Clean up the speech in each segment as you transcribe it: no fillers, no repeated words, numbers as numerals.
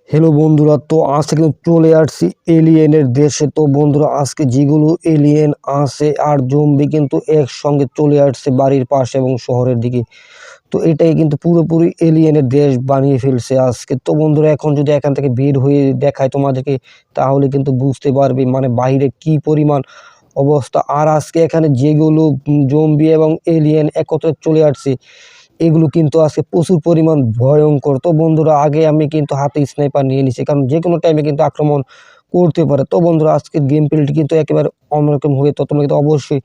Hello বন্ধুরা, তো আজকে কিন্তু চলে আসছি এলিয়েনের দেশে। তো বন্ধুরা, আজকে যেগুলো এলিয়েন আছে আর জম্বি কিন্তু একসঙ্গে চলে আসছে বাড়ির পাশে এবং শহরের দিকে। তো এটাই কিন্তু পুরোপুরি এলিয়েনের দেশ বানিয়ে ফেলছে আজকে। তো বন্ধুরা, এখন যদি এখান থেকে বের হয়ে দেখায় তোমাদেরকে, তাহলে কিন্তু বুঝতে পারবে মানে বাইরে কি পরিমাণ অবস্থা। আর আজকে এখানে যেগুলো জম্বি এবং এলিয়েন একত্রে চলে আসছে, এগুলো কিন্তু আজকে প্রচুর পরিমাণ ভয়ঙ্কর। তো বন্ধুরা, আগে আমি কিন্তু হাতে স্নাইপার নিয়ে নিছি, কারণ যে কোনো টাইমে কিন্তু আক্রমণ করতে পারে। তো বন্ধুরা, আজকের গেম প্লেটি কিন্তু একেবারে অন্যরকম হবে। তো তোমরা কিন্তু অবশ্যই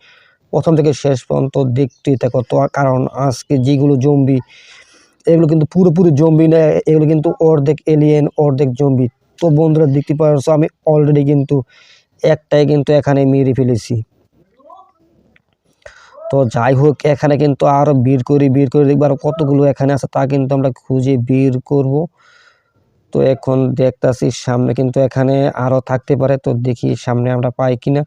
প্রথম থেকে শেষ পর্যন্ত দেখতেই থাকো। তো কারণ আজকে যেগুলো জম্বি, এগুলো কিন্তু পুরোপুরি জম্বি না, এগুলো কিন্তু অর্ধেক এলিয়েন অর্ধেক জম্বি। তো বন্ধুরা, দেখতে পাচ্ছ আমি অলরেডি কিন্তু একটাই কিন্তু এখানে মেরে ফেলেছি। তো যাই হোক, এখানে কিন্তু আরো বের করে দেখবো আর কতগুলো এখানে আছে, তা কিন্তু আমরা খুঁজে বের করব। তো এখন দেখতাছি সামনে কিন্তু এখানে আরো থাকতে পারে, তো দেখি সামনে আমরা পাই কিনা।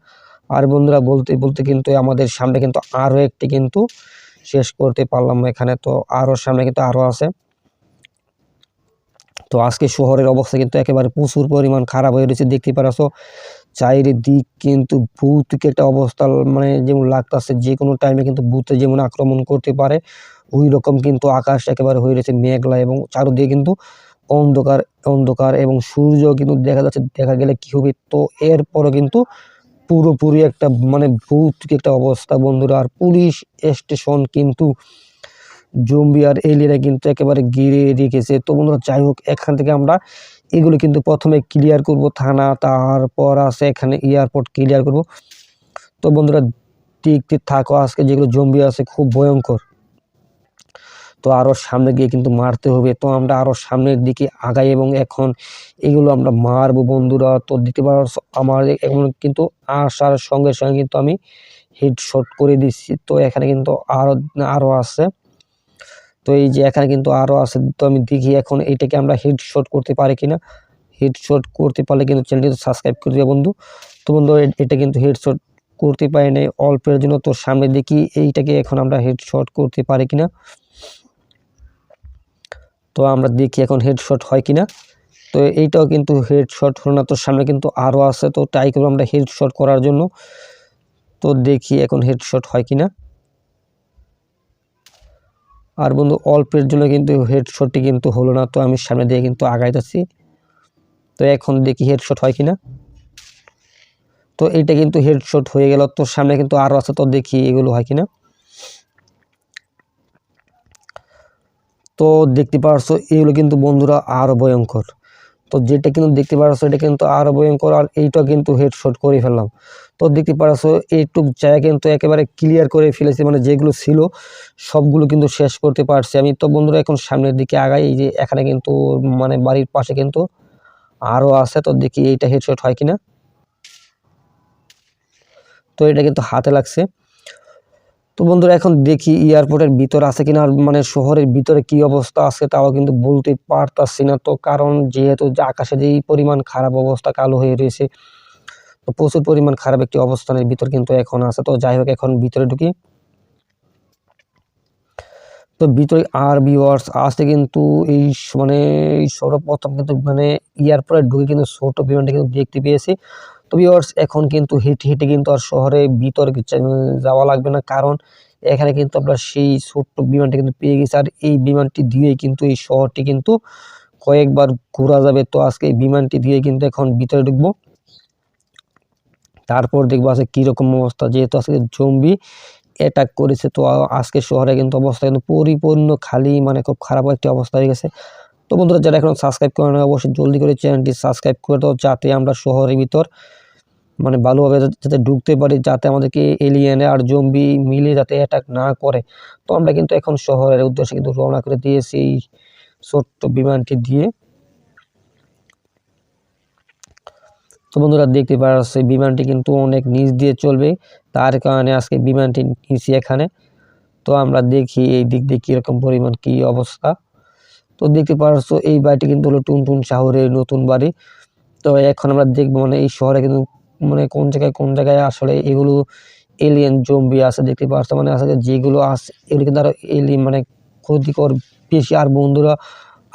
আর বন্ধুরা, বলতে বলতে কিন্তু আমাদের সামনে কিন্তু আরো একটি কিন্তু শেষ করতে পারলাম এখানে। তো আরো সামনে কিন্তু আরো আছে। তো আজকে শহরের অবস্থা কিন্তু একেবারে প্রচুর পরিমাণ খারাপ হয়ে রয়েছে, দেখতে পারছো। চারিদিক কিন্তু ভৌতিক একটা অবস্থা, মানে যেমন লাগতেছে যে কোনো টাইমে কিন্তু ভূতে যেমন আক্রমণ করতে পারে, ওই রকম কিন্তু আকাশ একেবারে হয়ে রয়েছে মেঘলা এবং চারদিকে কিন্তু অন্ধকার অন্ধকার এবং সূর্য কিন্তু দেখা যাচ্ছে, দেখা গেলে কি হবে। তো এরপরও কিন্তু পুরোপুরি একটা মানে ভৌতিক একটা অবস্থা বন্ধুরা। আর পুলিশ স্টেশন কিন্তু জম্বি আর এলিয়েনরা কিন্তু একেবারে ঘিরে রেখেছে। তো বন্ধুরা, যাই হোক, এখান থেকে আমরা এগুলো কিন্তু প্রথমে ক্লিয়ার করব, থানা, তারপর আছে এখানে এয়ারপোর্ট ক্লিয়ার করব। তো বন্ধুরা, দেখতে থাকো, আজকে যেগুলো জম্বি আছে খুব ভয়ঙ্কর। তো আরো সামনে গিয়ে কিন্তু মারতে হবে। তো আমরা আরো সামনের দিকে আগাই এবং এখন এগুলো আমরা মারবো বন্ধুরা। তো দিতে পারো, আমার এখন কিন্তু আসার সঙ্গে সঙ্গে কিন্তু আমি হেডশট করে দিচ্ছি। তো এখানে কিন্তু আরো আরো আছে। তো এই যে এখানে কিন্তু আরো আছে। তো আমি দেখি এখন এইটাকে আমরা হেডশট করতে পারি কিনা। হেডশট করতে পারলে কিন্তু চ্যানেলটি সাবস্ক্রাইব করে দিও বন্ধু। তো বন্ধু, এটা কিন্তু হেডশট করতে পারি নাই অল্পের জন্য। তো সামনে দেখি এইটাকে এখন আমরা হেডশট করতে পারি কিনা। তো আমরা দেখি এখন হেডশট হয় কিনা। তো এইটাও কিন্তু হেডশট হলো না। তো সামনে কিন্তু আরো আছে, তো ট্রাই করবো আমরা হেডশট করার জন্য। তো দেখি এখন হেডশট হয় কিনা। আর বন্ধু, অল্পের জন্য কিন্তু হেডশটটি কিন্তু হলো না। তো আমি সামনে দিয়ে কিন্তু আগাইতেছি। তো এখন দেখি হেডশট হয় কিনা। তো এইটা কিন্তু হেডশট হয়ে গেল। তো সামনে কিন্তু আরো আছে, তো দেখি এগুলো হয় কিনা। তো দেখতে পারছো, এগুলো কিন্তু বন্ধুরা আরো ভয়ঙ্কর। তো যেটা কিন্তু দেখতে পারছো, এটা কিন্তু আরো ভয়ঙ্কর। আর এইটা কিন্তু হেডশট করে ফেললাম। তো দেখতে পারছো, এইটুক জায়গা কিন্তু একেবারে ক্লিয়ার করে ফেলেছি, মানে যেগুলো ছিল সবগুলো কিন্তু শেষ করতে পারছি আমি। তো বন্ধুরা, এখন সামনের দিকে আগাই। এই যে এখানে কিন্তু মানে বাড়ির পাশে কিন্তু আরো আছে, তো দেখি এইটা হেডশট হয় কিনা। তো এটা কিন্তু হাতে লাগছে। তো বন্ধুরা, এখন দেখি এয়ারপোর্টের ভিতর আছে কিনা, আর মানে শহরের ভিতরে কি অবস্থা আছে তাও কিন্তু বলতে পারতাছি না। তো কারণ যেহেতু যে আকাশে যেই পরিমাণ খারাপ অবস্থা, কালো হয়ে রয়েছে, তো প্রচুর পরিমাণ খারাপ একটি অবস্থানের ভিতর কিন্তু এখন আছে। তো যাই হোক, এখন ভিতরে ঢুকি। তো ভিতরে আর ভিউয়ার্স আসতে কিন্তু এই মানে এই সর্বপ্রথম কিন্তু মানে এয়ারপোর্টে ঢুকে কিন্তু ছোট বিমানটা কিন্তু দেখতে পেয়েছি। তো ভিউয়ার্স, এখন কিন্তু হেঁটে হেঁটে কিন্তু আর শহরে ভিতরে যাওয়া লাগবে না, কারণ এখানে কিন্তু আমরা সেই ছোট্ট বিমানটা কিন্তু পেয়ে গেছি। আর এই বিমানটি দিয়েই কিন্তু এই শহরটি কিন্তু কয়েকবার ঘোরা যাবে। তো আজকে এই বিমানটি দিয়ে কিন্তু এখন ভিতরে ঢুকবো, তারপর দেখবো আছে কিরকম অবস্থা। যেহেতু আজকে জম্বি অ্যাটাক করেছে, তো আজকে শহরে কিন্তু অবস্থা কিন্তু পরিপূর্ণ খালি, মানে খুব খারাপ একটি অবস্থা হয়ে গেছে। তো বন্ধুরা, যারা এখন সাবস্ক্রাইব করে না, অবশ্যই জলদি করে চ্যানেলটি সাবস্ক্রাইব করে দাও, যাতে আমরা শহরের ভিতর মানে ভালোভাবে যাতে ঢুকতে পারি, যাতে আমাদেরকে এলিয়েন আর জম্বি মিলে যাতে অ্যাটাক না করে। তো আমরা কিন্তু এখন শহরের উদ্দেশ্যে কিন্তু রওনা করে দিয়েছি এই ছোট্ট বিমানটি দিয়ে। তো বন্ধুরা, দেখতে পাচ্ছি বিমানটি কিন্তু অনেক নিচ দিয়ে চলবে, তার কারণে আজকে বিমানটি নিচে এখানে। তো আমরা দেখি এই দিক দিয়ে কিরকম পরিমাণ কি অবস্থা। তো দেখতে পাচ্ছ, এই বাড়িটি কিন্তু হলো টুনটুন শহরের নতুন বাড়ি। তো এখন আমরা দেখবো মানে এই শহরে কিন্তু মানে কোন জায়গায় আসলে এগুলো এলিয়েন জম্বি আছে, দেখতে পাচ্ছ। মানে আসলে যেগুলো আছে এগুলো কিন্তু আরো এলিয়েন মানে ক্ষতিকর বেশি। আর বন্ধুরা,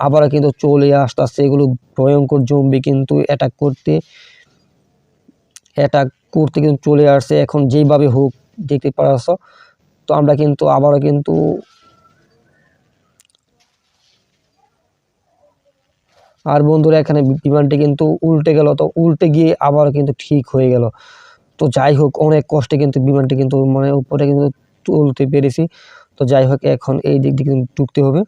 আবার কিন্তু চলে আসতেছে এগুলো ভয়ঙ্কর জম্বি কিন্তু অ্যাটাক করতে কিন্তু চলে আসছে। এখন যেইভাবে হোক দেখতে পাচ্ছ। তো আমরা কিন্তু আবারও কিন্তু আর বন্ধুরা এখানে বিমানটি কিন্তু উল্টে গেল, তো উল্টে গিয়ে আবারও কিন্তু ঠিক হয়ে গেল। তো যাই হোক অনেক কষ্টে কিন্তু বিমানটি কিন্তু মানে উপরে কিন্তু তুলতে পেরেছি। তো যাই হোক এখন এই দিক দিয়ে কিন্তু ঢুকতে হবে।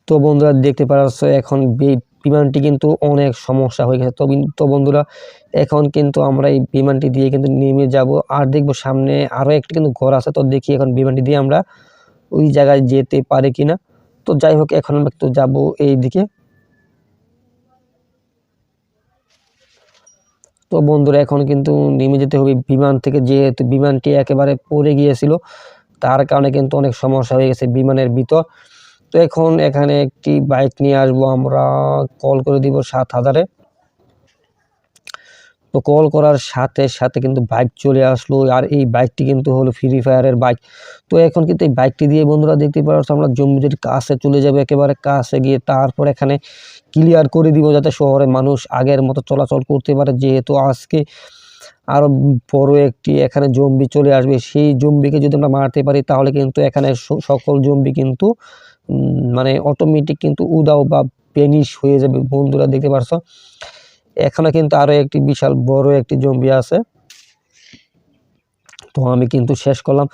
তো বন্ধুরা দেখতে পাচ্ছ এখন বিমানটি কিন্তু অনেক সমস্যা হয়ে গেছে। তো বন্ধুরা এখন কিন্তু আমরা এই বিমানটি দিয়ে কিন্তু নেমে যাব, আর দেখবো সামনে আরও একটি কিন্তু ঘর আছে। তো দেখি এখন বিমানটি দিয়ে আমরা ওই জায়গায় যেতে পারি কিনা। তো যাই হোক এখন আমরা একটু যাবো এই দিকে। তো বন্ধুরা এখন কিন্তু নেমে যেতে হবে বিমান থেকে, যেহেতু বিমানটি একেবারে পড়ে গিয়েছিল তার কারণে কিন্তু অনেক সমস্যা হয়ে গেছে বিমানের ভিতর। তো এখন এখানে একটি বাইক নিয়ে আসবো, আমরা কল করে দিব 7000-এ। তো কল করার সাথে সাথে কিন্তু বাইক চলে আসলো, আর এই বাইকটি কিন্তু হলো ফ্রি ফায়ারের বাইক। তো এখন কিন্তু এই বাইকটি দিয়ে বন্ধুরা দেখতে পাচ্ছ আমরা জম্বিদের কাছে চলে যাবো, একেবারে কাছে গিয়ে তারপর এখানে ক্লিয়ার করে দিব যাতে শহরে মানুষ আগের মতো চলাচল করতে পারে। যেহেতু আজকে আরো বড় একটি এখানে জম্বি চলে আসবে, সেই জম্বিকে যদি আমরা মারতে পারি তাহলে কিন্তু এখানে সকল জম্বি কিন্তু মানে অটোমেটিক কিন্তু উদাও বা ভ্যানিশ হয়ে যাবে। বন্ধুরা দেখতে পাচ্ছ এখানে কিন্তু আরো একটি বিশাল বড় একটি জম্বি আছে, তো আমি কিন্তু শেষ করলাম।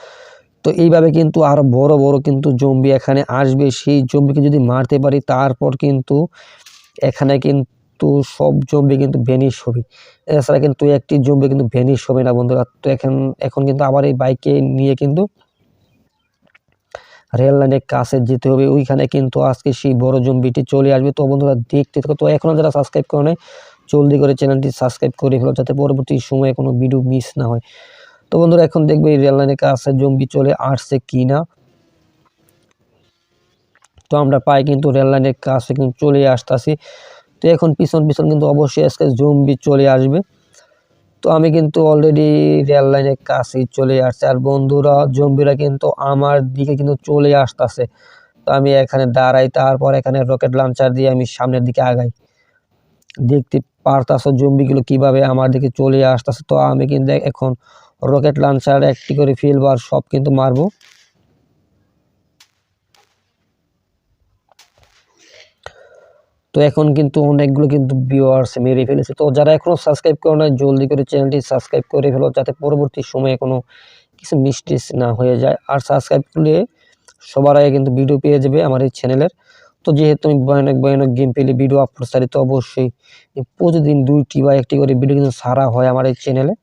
তো এইভাবে কিন্তু আরো বড় বড় কিন্তু জম্বি এখানে আসবে, সেই জম্বিকে যদি মারতে পারি তারপর কিন্তু এখানে কিন্তু সব জম্বি কিন্তু ভ্যানিশ হবে। এছাড়া কিন্তু একটি জম্বি কিন্তু ভ্যানিশ হবে না বন্ধুরা। তো এখন কিন্তু আবার এই বাইকে নিয়ে কিন্তু রেল লাইনের কাছে যেতে হবে, ওইখানে কিন্তু আজকে সেই বড় জম্বিটি চলে আসবে। তো বন্ধুরা দেখতে থাকো। তো এখনো যারা সাবস্ক্রাইব করে নাই জলদি করে চ্যানেলটি সাবস্ক্রাইব করে ফেলো যাতে পরবর্তী সময়ে কোনো ভিডিও মিস না হয়। তো বন্ধুরা এখন দেখবে এই রেল লাইনের কাছে জম্বি চলে আসছে কিনা। তো আমরা পাই কিন্তু রেল লাইনের কাছে কিন্তু চলে আসতেছি। তো এখন পিছন কিন্তু অবশ্যই আজকে জম্বি চলে আসবে। তো আমি কিন্তু অলরেডি রেল লাইনের কাছে চলে আসছে, আর বন্ধুরা জম্বিরা কিন্তু আমার দিকে কিন্তু চলে আসতেছে। তো আমি এখানে দাঁড়াই, তারপর এখানে রকেট লঞ্চার দিয়ে আমি সামনের দিকে আগাই। দেখতে পারতাছো জম্বিগুলো কিভাবে আমার দিকে চলে আসতেছে। তো আমি কিন্তু এখন রকেট লঞ্চার একটি করে ফেলবো আর সব কিন্তু মারবো। তো এখন কিন্তু অনেকগুলো কিন্তু ভিউয়ার্স মেরে ফেলেছে। তো যারা এখনো সাবস্ক্রাইব করে না জলদি করে চ্যানেলটি সাবস্ক্রাইব করে ফেলো যাতে পরবর্তী সময়ে কোনো কিছু মিস্টেক না হয়ে যায়। আর সাবস্ক্রাইব করলে সবার আগে কিন্তু ভিডিও পেয়ে যাবে আমার এই চ্যানেলের। তো যেহেতু আমি ভয়ানক গেম পেলে ভিডিও আপলোড ছাড়ি, তো অবশ্যই প্রতিদিন 2টি বা 1টি করে ভিডিও কিন্তু ছাড়া হয় আমার এই চ্যানেলে।